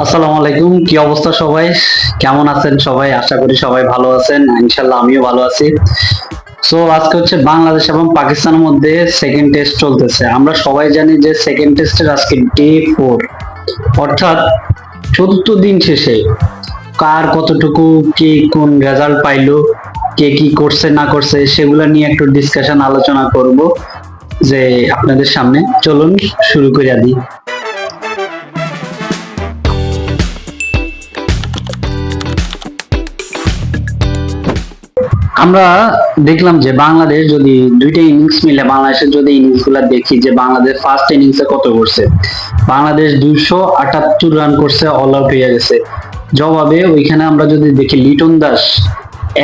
আসসালামু আলাইকুম, কি অবস্থা সবাই? কেমন আছেন সবাই? আশা করি সবাই ভালো আছেন। ইনশাল্লাহ আমিও ভালো আছি। সো আজকে হচ্ছে বাংলাদেশ এবং পাকিস্তানের মধ্যে সেকেন্ড টেস্ট চলতেছে। আমরা সবাই জানি যে সেকেন্ড টেস্টের আজকে ডে 4, অর্থাৎ চতুর্থ দিন শেষে কার কতটুকু কে কোন রেজাল্ট পাইলো, কে কি করছে না করছে সেগুলা নিয়ে একটু ডিসকাশন আলোচনা করব যে আপনাদের সামনে। চলুন শুরু করে দিই। আমরা দেখলাম যে বাংলাদেশ যদি দুইটা ইনিংস মিলে বাংলাদেশের যদি ইনিংস গুলা দেখি যে বাংলাদেশ ফার্স্ট ইনিংসে কত করছে। বাংলাদেশ 278 রান করছে, অল আউট হয়ে গেছে। জবাবে ওইখানে আমরা যদি দেখি লিটন দাস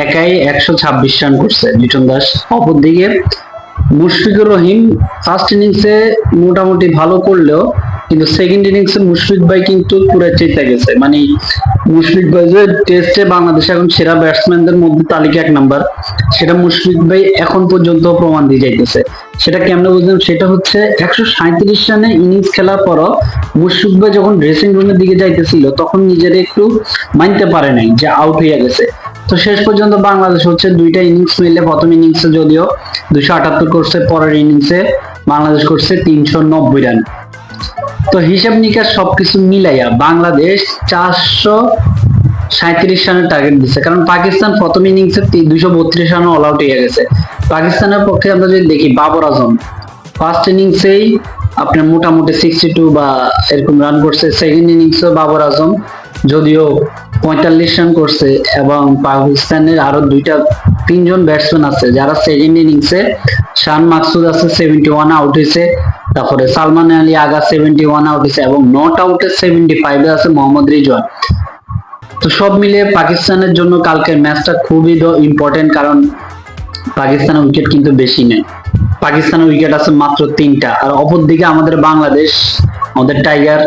একাই 126 রান করছে লিটন দাস। অপরদিকে মুশফিকুর রহিম ফার্স্ট ইনিংসে মোটামুটি ভালো করলেও কিন্তু সেকেন্ড ইনিংসে মুশফিক ভাই কিন্তু পুরো চেতে গেছে। মানে মুশফিক ভাই যে টেস্টে বাংলাদেশ এখন সেরা ব্যাটসম্যানদের মধ্যে তালিকা 1 নাম্বার, সেটা মুশফিক ভাই এখন পর্যন্ত প্রমাণ দিয়ে যাইতেছে। সেটা কেমনে বুঝলাম? সেটা হচ্ছে 137 রানে ইনিংস খেলার পরও মুশফিক ভাই যখন ড্রেসিং রুমের দিকে যাইতেছিল তখন নিজের একটু মানতে পারে নাই যে আউট হয়ে গেছে। তো শেষ পর্যন্ত বাংলাদেশ হচ্ছে দুইটা ইনিংস মিলে প্রথম ইনিংসে যদিও 278 করছে, পরের ইনিংসে বাংলাদেশ করছে 390 রান। তো হিসাব নিকাশ সবকিছু মিলাইয়া বাংলাদেশ 437 রানের টার্গেট দিচ্ছে, কারণ পাকিস্তান প্রথম ইনিংসে 232 রানে অল আউট হয়ে গেছে। পাকিস্তানের পক্ষে আমরা যদি দেখি বাবর আজম ফার্স্ট ইনিংসেই আপনার মোটামুটি 62 বা এরকম রান করছে। সেকেন্ড ইনিংসে বাবর আজম যদিও 45 রান করছে, এবং পাকিস্তানের আরো তিনজন ব্যাটসম্যান আছে যারা সেকেন্ড ইনিংসে, শান মাকসুদ আছে 71 আউট হয়েছে, তারপরে সালমান আলী আগা 71 আউট হয়েছে, এবং নট আউটে 75 আছে মোহাম্মদ রিজওয়ান। তো সব মিলিয়ে পাকিস্তানের জন্য কালকের ম্যাচটা খুবই ইম্পর্টেন্ট, কারণ পাকিস্তানের উইকেট কিন্তু বেশি নেই। পাকিস্তানের উইকেট আছে মাত্র 3টা। আর অপরদিকে আমাদের বাংলাদেশ, আমাদের টাইগার,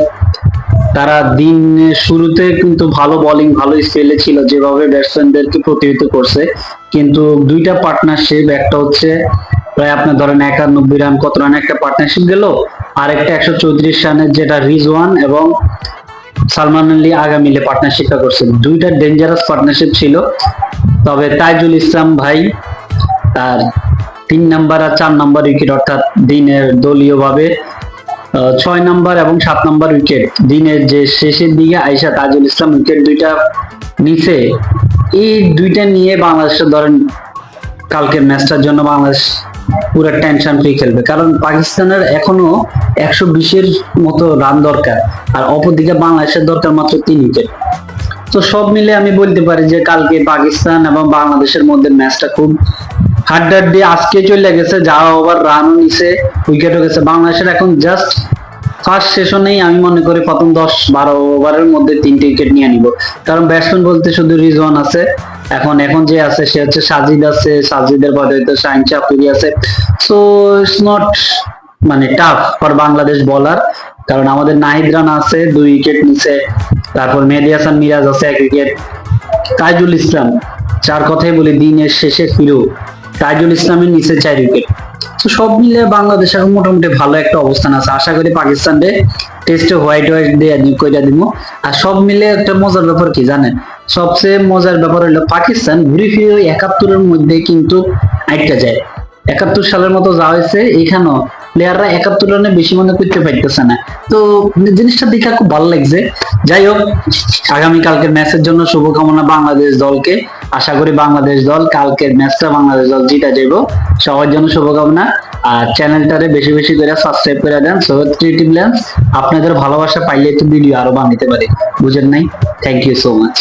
তারা দিনের শুরুতে কিন্তু ভালো বোলিং ভালো স্পেলে ছিল, যেভাবে ব্যাটসম্যানদেরকে প্রতিহত করছে। কিন্তু দুইটা পার্টনারশিপ, একটা হচ্ছে প্রায় আপনার ধরেন 91 রান কত রান একটা পার্টনারশিপ গেল, আর একটা 134 রানের যেটা রিজওয়ান এবং সালমান আলী আগা মিলে পার্টনারশিপটা করছে। দুইটা ডেঞ্জারাস পার্টনারশিপ ছিল। তবে তাইজুল ইসলাম ভাই তার 3 নাম্বার আর 4 নাম্বার উইকেট, অর্থাৎ দিনের দলীয় ভাবে 6 নাম্বার এবং 7 নাম্বার উইকেট দিনের যে শেষের দিকে আইসা তাজুল ইসলাম উইকেট দুইটা নিচে। এই দুইটা নিয়ে বাংলাদেশের ধরেন কালকের ম্যাচটার জন্য বাংলাদেশ পুরো টেনশন ফ্রি খেলবে, কারণ পাকিস্তানের এখনো 120-এর মতো রান দরকার, আর অপরদিকে বাংলাদেশের দরকার মাত্র 3 উইকেট। তো সব মিলে আমি বলতে পারি যে কালকে পাকিস্তান এবং বাংলাদেশের মধ্যে ম্যাচটা খুব হাড্ডাহাড্ডি আজকে চলে গেছে। যা ওভার রানও নিছে, উইকেটও গেছে। বাংলাদেশের এখন জাস্ট ফার্স্ট সেশনেই আমি মনে করি প্রথম 10-12 ওভারের মধ্যে 3টে উইকেট নিয়ে নিব, কারণ ব্যাটসম্যান বলতে শুধু রিজওয়ান আছে। এখন এখন যে আছে সে হচ্ছে সাজিদ আছে, সাজিদের পরে হয়তো শাহিন চাপুরি আছে। সো ইটস নট মানে টাফ ফর বাংলাদেশ বলার, কারণ আমাদের নাহিদ রানা আছে 2 উইকেট নিচে, তারপর মেহেদী হাসান মিরাজ আছে 1 উইকেট, তাইজুল ইসলাম, চার কথাই বলি দিনের শেষে ফিরো, তাইজুল ইসলামের নিচে 4 উইকেট। তো সব মিলে বাংলাদেশ এখন মোটামুটি ভালো একটা অবস্থান আছে। আশা করি পাকিস্তানকে টেস্টে হোয়াইট দিয়ে কইরা দিব। আর সব মিলে একটা মজার ব্যাপার কি জানেন? সবচেয়ে মজার ব্যাপার হলো পাকিস্তান ঘুরে ফিরে 71-এর মধ্যে কিন্তু আটকা যায়। 71 সালের মতো যা হয়েছে, এখানেও প্লেয়াররা 71 রানে বেশি মনে করতে পারতেছে না। তো জিনিসটা দেখে খুব ভালো লাগছে। যাই হোক, আগামী কালকের ম্যাচের জন্য শুভকামনা বাংলাদেশ দলকে। আশা করি বাংলাদেশ দল কালকের ম্যাচটা বাংলাদেশ দল জিতা যাইব। সবার জন্য শুভকামনা। আর চ্যানেলটারে বেশি বেশি করে সাবস্ক্রাইব করে দেন। সৈয়দ ক্রিয়েটিভ লেন্স, আপনাদের ভালোবাসা পাইলে তো ভিডিও আরো বানাতে পারি, বুঝেন নাই? Thank you so much.